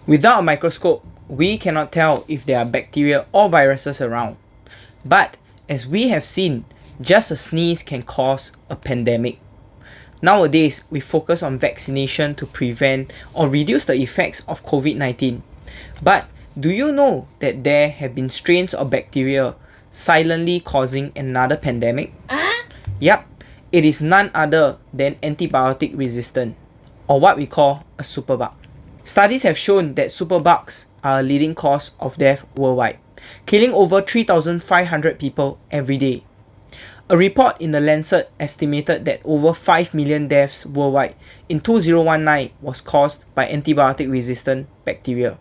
Without a microscope, we cannot tell if there are bacteria or viruses around. But as we have seen, just a sneeze can cause a pandemic. Nowadays, we focus on vaccination to prevent or reduce the effects of COVID-19. But do you know that there have been strains of bacteria silently causing another pandemic? Yup, it is none other than antibiotic resistant, or what we call a superbug. Studies have shown that superbugs are a leading cause of death worldwide, killing over 3,500 people every day. A report in The Lancet estimated that over 5 million deaths worldwide in 2019 was caused by antibiotic-resistant bacteria.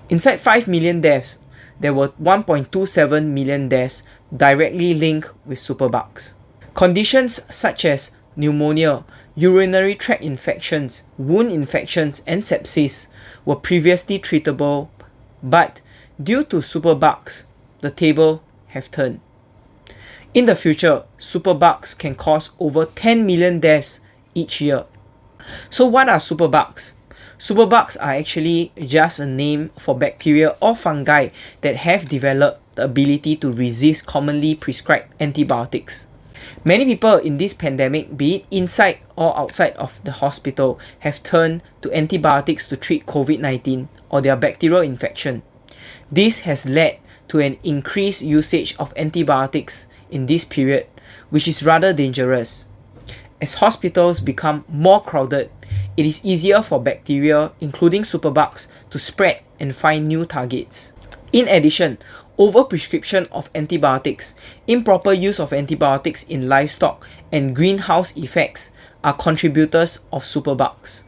Inside 5 million deaths, there were 1.27 million deaths directly linked with superbugs. Conditions such as pneumonia, urinary tract infections, wound infections, and sepsis were previously treatable, but due to superbugs, the table have turned. In the future, superbugs can cause over 10 million deaths each year. So what are superbugs? Superbugs are actually just a name for bacteria or fungi that have developed the ability to resist commonly prescribed antibiotics. Many people in this pandemic, be it inside or outside of the hospital, have turned to antibiotics to treat COVID-19 or their bacterial infection. This has led to an increased usage of antibiotics in this period, which is rather dangerous. As hospitals become more crowded, it is easier for bacteria, including superbugs, to spread and find new targets. In addition, overprescription of antibiotics, improper use of antibiotics in livestock, and greenhouse effects are contributors of superbugs.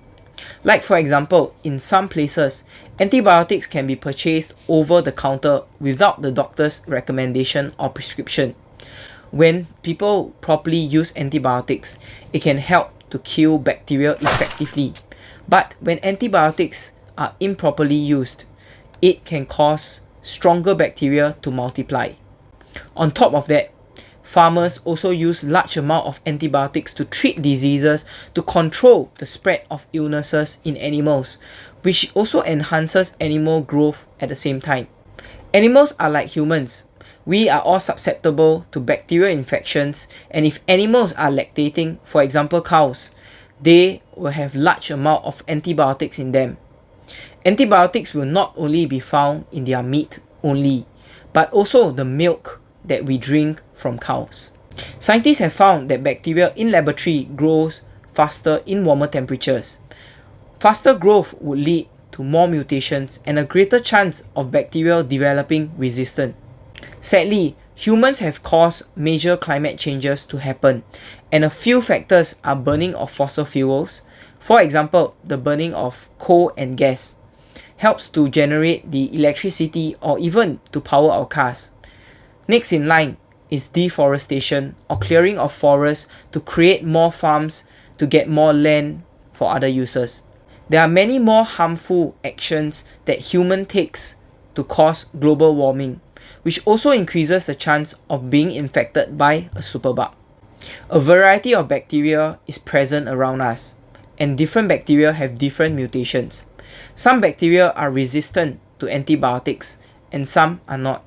Like for example, in some places, antibiotics can be purchased over the counter without the doctor's recommendation or prescription. When people properly use antibiotics, it can help to kill bacteria effectively. But when antibiotics are improperly used, it can cause stronger bacteria to multiply. On top of that, farmers also use large amount of antibiotics to treat diseases to control the spread of illnesses in animals, which also enhances animal growth at the same time. Animals are like humans. We are all susceptible to bacterial infections, and if animals are lactating, for example cows, they will have large amount of antibiotics in them. Antibiotics will not only be found in their meat only, but also the milk that we drink from cows. Scientists have found that bacteria in laboratory grows faster in warmer temperatures. Faster growth would lead to more mutations and a greater chance of bacteria developing resistance. Sadly, humans have caused major climate changes to happen, and a few factors are burning of fossil fuels. For example, the burning of coal and gas helps to generate the electricity or even to power our cars. Next in line is deforestation or clearing of forests to create more farms to get more land for other uses. There are many more harmful actions that human takes to cause global warming, which also increases the chance of being infected by a superbug. A variety of bacteria is present around us, and different bacteria have different mutations. Some bacteria are resistant to antibiotics and some are not.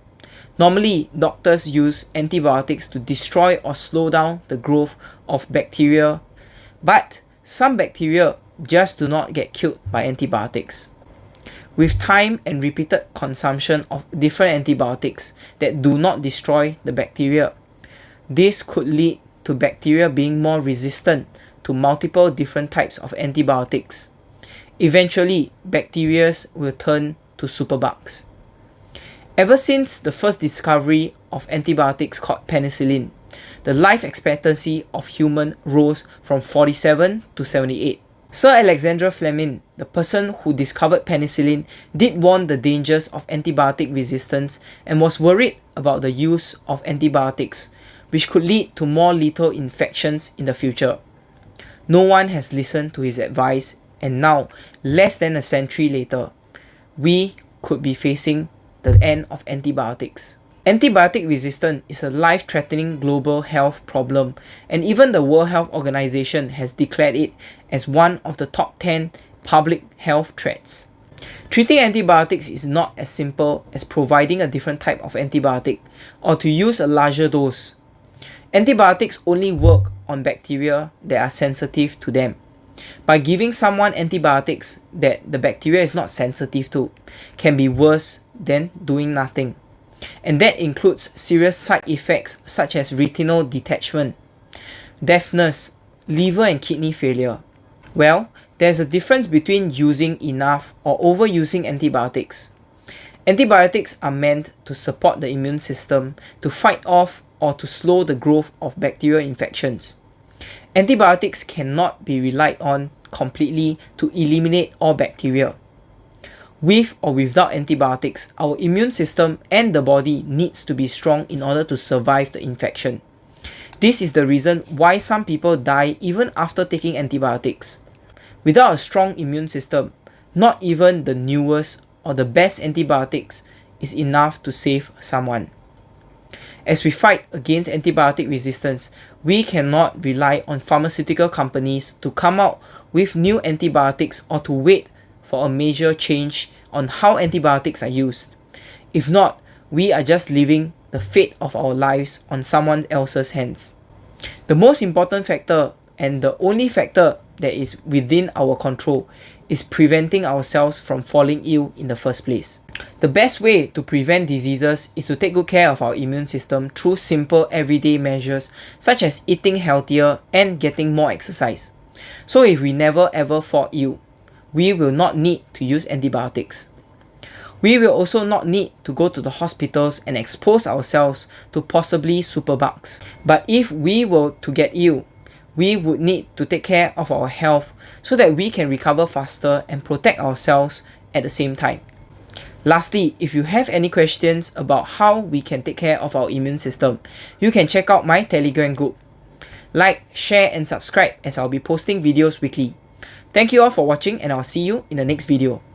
Normally, doctors use antibiotics to destroy or slow down the growth of bacteria, but some bacteria just do not get killed by antibiotics. With time and repeated consumption of different antibiotics that do not destroy the bacteria, this could lead to bacteria being more resistant to multiple different types of antibiotics. Eventually, bacteria will turn to superbugs. Ever since the first discovery of antibiotics called penicillin, the life expectancy of humans rose from 47 to 78. Sir Alexander Fleming, the person who discovered penicillin, did warn the dangers of antibiotic resistance and was worried about the use of antibiotics, which could lead to more lethal infections in the future. No one has listened to his advice, and now, less than a century later, we could be facing the end of antibiotics. Antibiotic resistance is a life-threatening global health problem, and even the World Health Organization has declared it as one of the top 10 public health threats. Treating antibiotics is not as simple as providing a different type of antibiotic or to use a larger dose. Antibiotics only work on bacteria that are sensitive to them. By giving someone antibiotics that the bacteria is not sensitive to can be worse than doing nothing. And that includes serious side effects such as retinal detachment, deafness, liver and kidney failure. Well, there's a difference between using enough or overusing antibiotics. Antibiotics are meant to support the immune system to fight off or to slow the growth of bacterial infections. Antibiotics cannot be relied on completely to eliminate all bacteria. With or without antibiotics, our immune system and the body needs to be strong in order to survive the infection. This is the reason why some people die even after taking antibiotics. Without a strong immune system, not even the newest or the best antibiotics is enough to save someone. As we fight against antibiotic resistance, we cannot rely on pharmaceutical companies to come out with new antibiotics or to wait for a major change on how antibiotics are used. If not, we are just leaving the fate of our lives on someone else's hands. The most important factor and the only factor that is within our control is preventing ourselves from falling ill in the first place. The best way to prevent diseases is to take good care of our immune system through simple everyday measures such as eating healthier and getting more exercise. So if we never ever fall ill, we will not need to use antibiotics. We will also not need to go to the hospitals and expose ourselves to possibly superbugs. But if we were to get ill, we would need to take care of our health so that we can recover faster and protect ourselves at the same time. Lastly, if you have any questions about how we can take care of our immune system, you can check out my Telegram group. Like, share and subscribe as I'll be posting videos weekly. Thank you all for watching and I'll see you in the next video.